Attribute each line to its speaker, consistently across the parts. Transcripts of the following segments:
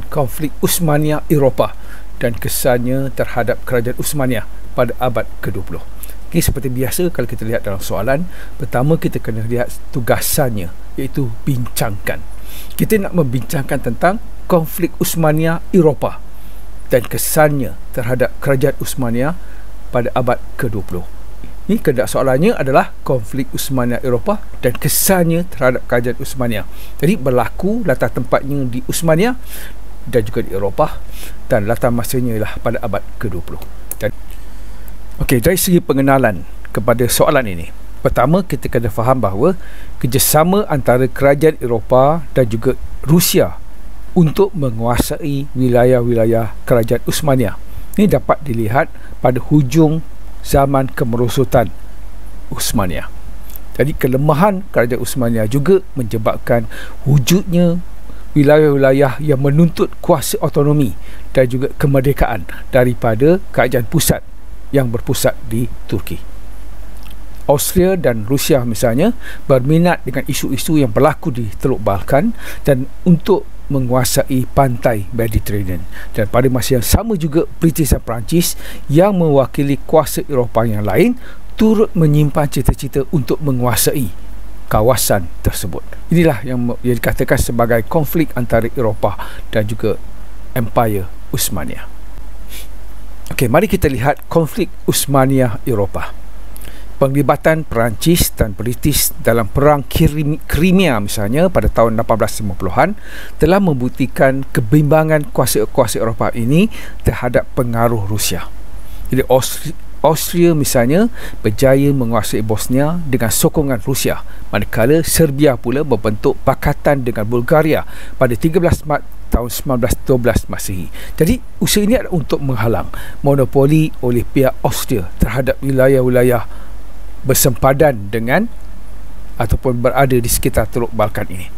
Speaker 1: konflik Uthmaniyah Eropah dan kesannya terhadap kerajaan Uthmaniyah pada abad ke-20. Okay, seperti biasa kalau kita lihat dalam soalan, pertama kita kena lihat tugasannya, iaitu bincangkan. Kita nak membincangkan tentang konflik Uthmaniyah Eropah dan kesannya terhadap kerajaan Uthmaniyah pada abad ke-20. Ini kehendak soalannya adalah konflik Uthmaniyah Eropah dan kesannya terhadap kerajaan Uthmaniyah. Jadi berlaku latar tempatnya di Uthmaniyah dan juga di Eropah, dan latar masanya ialah pada abad ke-20. Okey, dari segi pengenalan kepada soalan ini, pertama kita kena faham bahawa kerjasama antara kerajaan Eropah dan juga Rusia untuk menguasai wilayah-wilayah kerajaan Uthmaniyah ini dapat dilihat pada hujung zaman kemerosotan Uthmaniyah. Jadi kelemahan kerajaan Uthmaniyah juga menyebabkan wujudnya wilayah-wilayah yang menuntut kuasa otonomi dan juga kemerdekaan daripada kerajaan pusat yang berpusat di Turki. Austria dan Rusia misalnya berminat dengan isu-isu yang berlaku di Teluk Balkan dan untuk menguasai pantai Mediterranean, dan pada masa yang sama juga British dan Perancis yang mewakili kuasa Eropah yang lain turut menyimpan cita-cita untuk menguasai kawasan tersebut. Inilah yang dikatakan sebagai konflik antara Eropah dan juga Empire Uthmaniyah. Okey, mari kita lihat konflik Uthmaniyah Eropah. Penglibatan Perancis dan British dalam perang Crimea misalnya pada tahun 1850-an telah membuktikan kebimbangan kuasa-kuasa Eropah ini terhadap pengaruh Rusia. Jadi Austria misalnya berjaya menguasai Bosnia dengan sokongan Rusia, manakala Serbia pula membentuk pakatan dengan Bulgaria pada 13 Mac tahun 1912 Masihi. Jadi usaha ini adalah untuk menghalang monopoli oleh pihak Austria terhadap wilayah-wilayah bersempadan dengan ataupun berada di sekitar Teluk Balkan ini.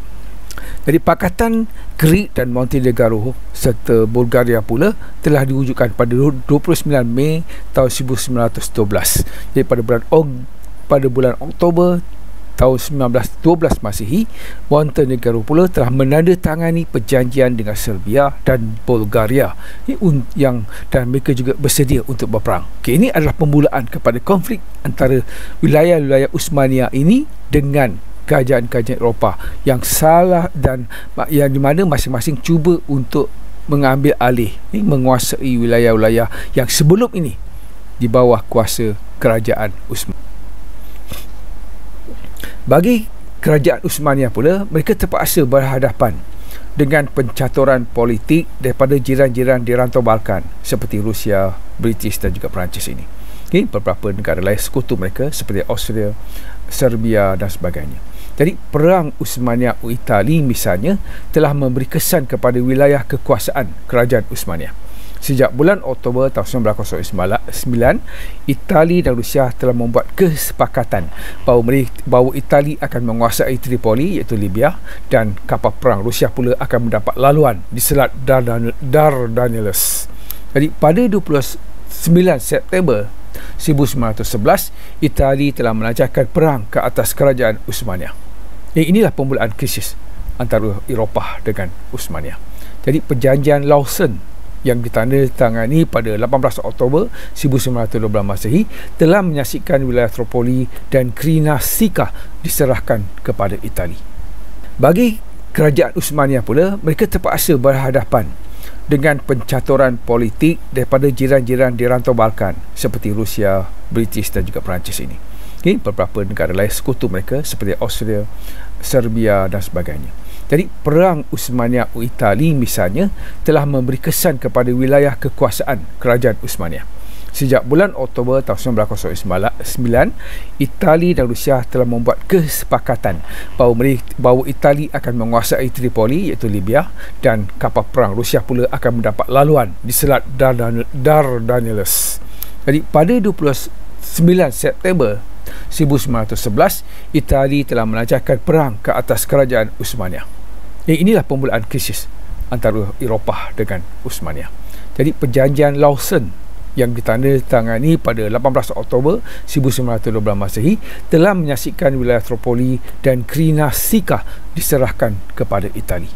Speaker 1: Jadi pakatan Greek dan Montenegro serta Bulgaria pula telah diwujudkan pada 29 Mei tahun 1912. Jadi pada bulan Oktober tahun 1912 Masihi, Montenegro pula telah menandatangani perjanjian dengan Serbia dan Bulgaria dan mereka juga bersedia untuk berperang. Okay, ini adalah permulaan kepada konflik antara wilayah-wilayah Uthmaniyah ini dengan kerajaan-kerajaan Eropah yang salah dan yang di mana masing-masing cuba untuk mengambil alih, menguasai wilayah-wilayah yang sebelum ini di bawah kuasa kerajaan Uthmaniyah. Bagi kerajaan Uthmaniyah pula, mereka terpaksa berhadapan dengan pencaturan politik daripada jiran-jiran di rantau Balkan seperti Rusia, British dan juga Perancis ini. Okay, beberapa negara lain sekutu mereka seperti Austria, Serbia dan sebagainya. Jadi perang Uthmaniyah Itali misalnya telah memberi kesan kepada wilayah kekuasaan kerajaan Uthmaniyah. Sejak bulan Oktober tahun 1909, Itali dan Rusia telah membuat kesepakatan bahawa Itali akan menguasai Tripoli iaitu Libya, dan kapal perang Rusia pula akan mendapat laluan di Selat Dardanelles. Jadi pada 29 September 1911, Itali telah melancarkan perang ke atas kerajaan Uthmaniyah. Inilah permulaan krisis antara Eropah dengan Uthmaniyah. Jadi perjanjian Lausanne yang ditandatangani pada 18 Oktober 1912 Masehi telah menyaksikan wilayah Tripoli dan Crinasika diserahkan kepada Itali. Bagi kerajaan Uthmaniyah pula, mereka terpaksa berhadapan dengan pencaturan politik daripada jiran-jiran di rantau Balkan seperti Rusia, British dan juga Perancis ini. Okay, beberapa negara lain sekutu mereka seperti Austria, Serbia dan sebagainya. Jadi perang Uthmaniyah Itali misalnya telah memberi kesan kepada wilayah kekuasaan kerajaan Uthmaniyah. Sejak bulan Oktober tahun 1909, Itali dan Rusia telah membuat kesepakatan bahawa Itali akan menguasai Tripoli iaitu Libya, dan kapal perang Rusia pula akan mendapat laluan di Selat Dardanelles. Jadi pada 29 September 1911, Itali telah melancarkan perang ke atas kerajaan Uthmaniyah. Inilah permulaan krisis antara Eropah dengan Uthmaniyah. Jadi perjanjian Lausanne yang ditandatangani pada 18 Oktober 1912 Masehi telah menyaksikan wilayah Tripoli dan Crinasika diserahkan kepada Itali.